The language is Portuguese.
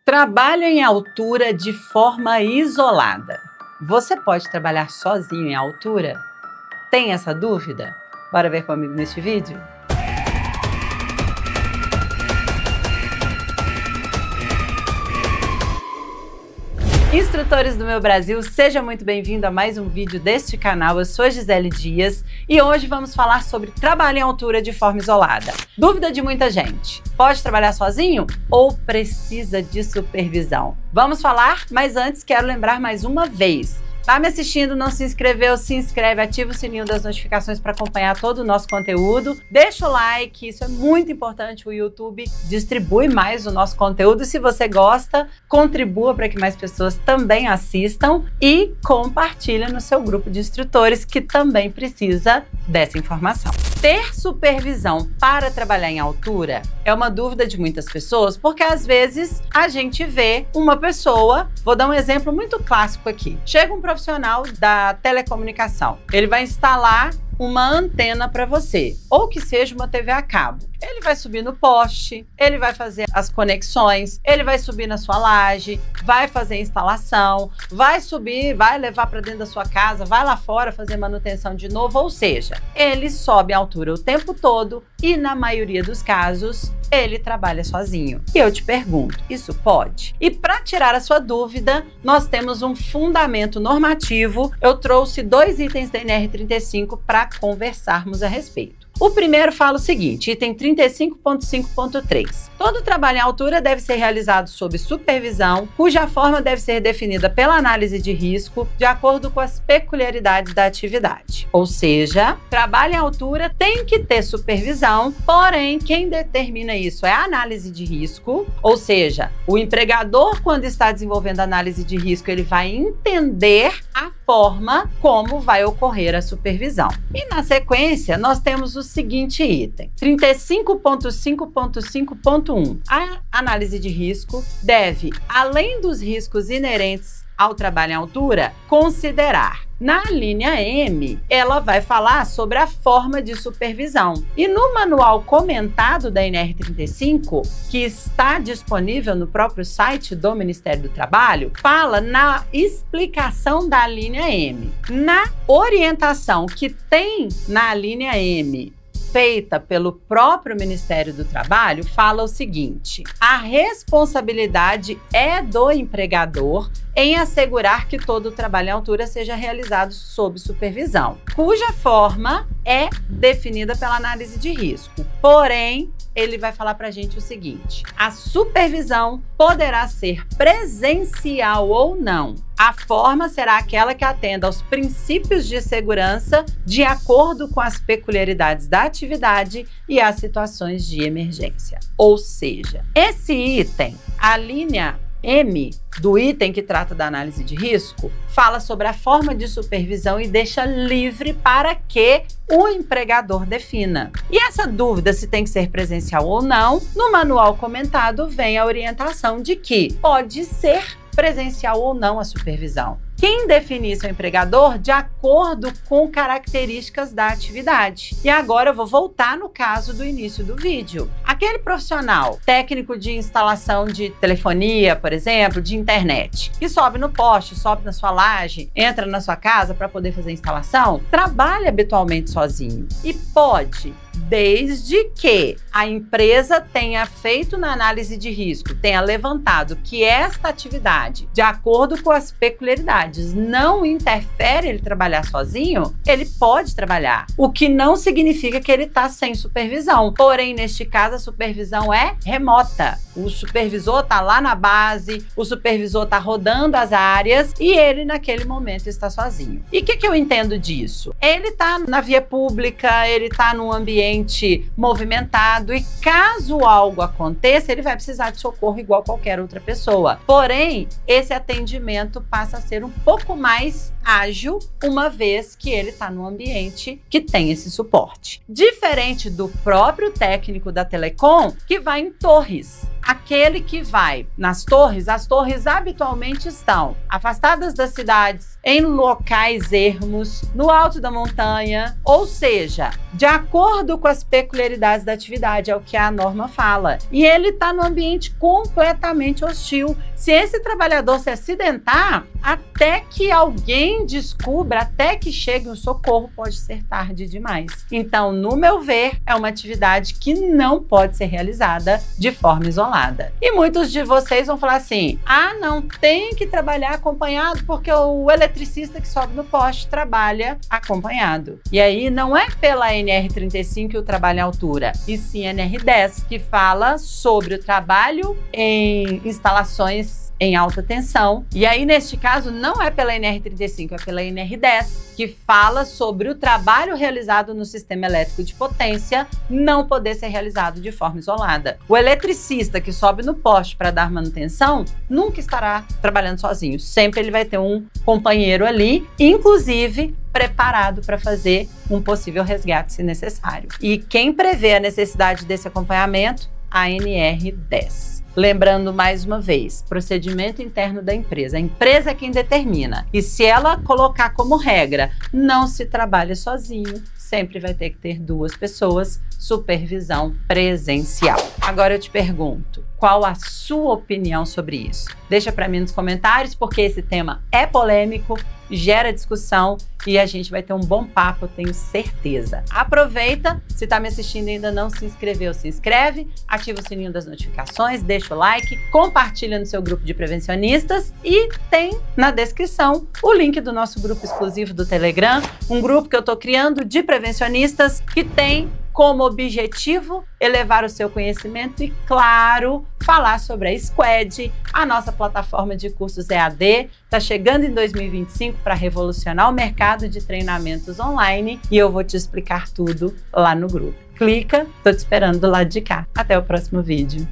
Trabalho em altura de forma isolada. Você pode trabalhar sozinho em altura? Tem essa dúvida? Bora ver comigo neste vídeo? Instrutores do meu Brasil, seja muito bem-vindo a mais um vídeo deste canal. Eu sou Gisele Dias e hoje vamos falar sobre trabalho em altura de forma isolada. Dúvida de muita gente: pode trabalhar sozinho ou precisa de supervisão? Vamos falar, mas antes quero lembrar mais uma vez. Tá me assistindo, não se inscreveu? Se inscreve, ativa o sininho das notificações para acompanhar todo o nosso conteúdo. Deixa o like, isso é muito importante. O YouTube distribui mais o nosso conteúdo. Se você gosta, contribua para que mais pessoas também assistam e compartilha no seu grupo de instrutores que também precisa dessa informação. Ter supervisão para trabalhar em altura é uma dúvida de muitas pessoas, porque às vezes a gente vê uma pessoa, vou dar um exemplo muito clássico aqui. Chega um profissional da telecomunicação, ele vai instalar uma antena para você, ou que seja uma TV a cabo. Ele vai subir no poste, ele vai fazer as conexões, ele vai subir na sua laje, vai fazer a instalação, vai subir, vai levar para dentro da sua casa, vai lá fora fazer manutenção de novo, ou seja, ele sobe a altura o tempo todo e na maioria dos casos ele trabalha sozinho. E eu te pergunto, isso pode? E para tirar a sua dúvida, nós temos um fundamento normativo. Eu trouxe 2 itens da NR35 para conversarmos a respeito. O primeiro fala o seguinte, item 35.5.3. Todo trabalho em altura deve ser realizado sob supervisão, cuja forma deve ser definida pela análise de risco, de acordo com as peculiaridades da atividade. Ou seja, trabalho em altura tem que ter supervisão, porém, quem determina isso é a análise de risco, ou seja, o empregador, quando está desenvolvendo a análise de risco, ele vai entender a forma como vai ocorrer a supervisão. E na sequência, nós temos o seguinte item, 35.5.5.1. A análise de risco deve, além dos riscos inerentes ao trabalho em altura, considerar. Na linha M, ela vai falar sobre a forma de supervisão. E no manual comentado da NR35, que está disponível no próprio site do Ministério do Trabalho, fala na explicação da linha M. Na orientação que tem na linha M, feita pelo próprio Ministério do Trabalho, fala o seguinte: a responsabilidade é do empregador em assegurar que todo o trabalho em altura seja realizado sob supervisão, cuja forma é definida pela análise de risco. Porém, ele vai falar para a gente o seguinte: a supervisão poderá ser presencial ou não. A forma será aquela que atenda aos princípios de segurança de acordo com as peculiaridades da atividade e as situações de emergência. Ou seja, esse item, a linha M do item que trata da análise de risco, fala sobre a forma de supervisão e deixa livre para que o empregador defina. E essa dúvida se tem que ser presencial ou não, no manual comentado vem a orientação de que pode ser presencial ou não a supervisão. Quem define isso é o empregador de acordo com características da atividade. E agora eu vou voltar no caso do início do vídeo. Aquele profissional técnico de instalação de telefonia, por exemplo, de internet, que sobe no poste, sobe na sua laje, entra na sua casa para poder fazer a instalação, trabalha habitualmente sozinho e pode, desde que a empresa tenha feito na análise de risco, tenha levantado que esta atividade, de acordo com as peculiaridades, não interfere ele trabalhar sozinho, ele pode trabalhar. O que não significa que ele está sem supervisão. Porém, neste caso, a supervisão é remota. O supervisor está lá na base, o supervisor está rodando as áreas e ele, naquele momento, está sozinho. E o que eu entendo disso? Ele está na via pública, ele está num ambiente movimentado e caso algo aconteça, ele vai precisar de socorro igual qualquer outra pessoa. Porém, esse atendimento passa a ser um pouco mais ágil, uma vez que ele está num ambiente que tem esse suporte. Diferente do próprio técnico da telecom, que vai em torres. aquele que vai nas torres, as torres habitualmente estão afastadas das cidades, em locais ermos, no alto da montanha, ou seja, de acordo com as peculiaridades da atividade, é o que a norma fala. E ele está no ambiente completamente hostil. Se esse trabalhador se acidentar, até que alguém descubra, até que chegue um socorro, pode ser tarde demais. Então, no meu ver, é uma atividade que não pode ser realizada de forma isolada. E muitos de vocês vão falar assim: ah, não tem que trabalhar acompanhado porque o eletricista que sobe no poste trabalha acompanhado. E aí não é pela NR35 que o trabalho em altura, e sim a NR10, que fala sobre o trabalho em instalações em alta tensão. E aí, neste caso, não é pela NR35, é pela NR10, que fala sobre o trabalho realizado no sistema elétrico de potência não poder ser realizado de forma isolada. O eletricista que sobe no poste para dar manutenção nunca estará trabalhando sozinho. Sempre ele vai ter um companheiro ali, inclusive preparado para fazer um possível resgate se necessário. E quem prevê a necessidade desse acompanhamento? A NR10. Lembrando mais uma vez, procedimento interno da empresa. A empresa é quem determina. E se ela colocar como regra, não se trabalha sozinho, sempre vai ter que ter 2 pessoas, supervisão presencial. Agora eu te pergunto, qual a sua opinião sobre isso? Deixa para mim nos comentários, porque esse tema é polêmico, gera discussão e a gente vai ter um bom papo, eu tenho certeza. Aproveita, se está me assistindo e ainda não se inscreveu, se inscreve, ativa o sininho das notificações, deixa o like, compartilha no seu grupo de prevencionistas e tem na descrição o link do nosso grupo exclusivo do Telegram, um grupo que eu estou criando de prevencionistas que tem como objetivo elevar o seu conhecimento e, claro, falar sobre a Squad, a nossa plataforma de cursos EAD. Está chegando em 2025 para revolucionar o mercado de treinamentos online e eu vou te explicar tudo lá no grupo. Clica, tô te esperando do lado de cá. Até o próximo vídeo.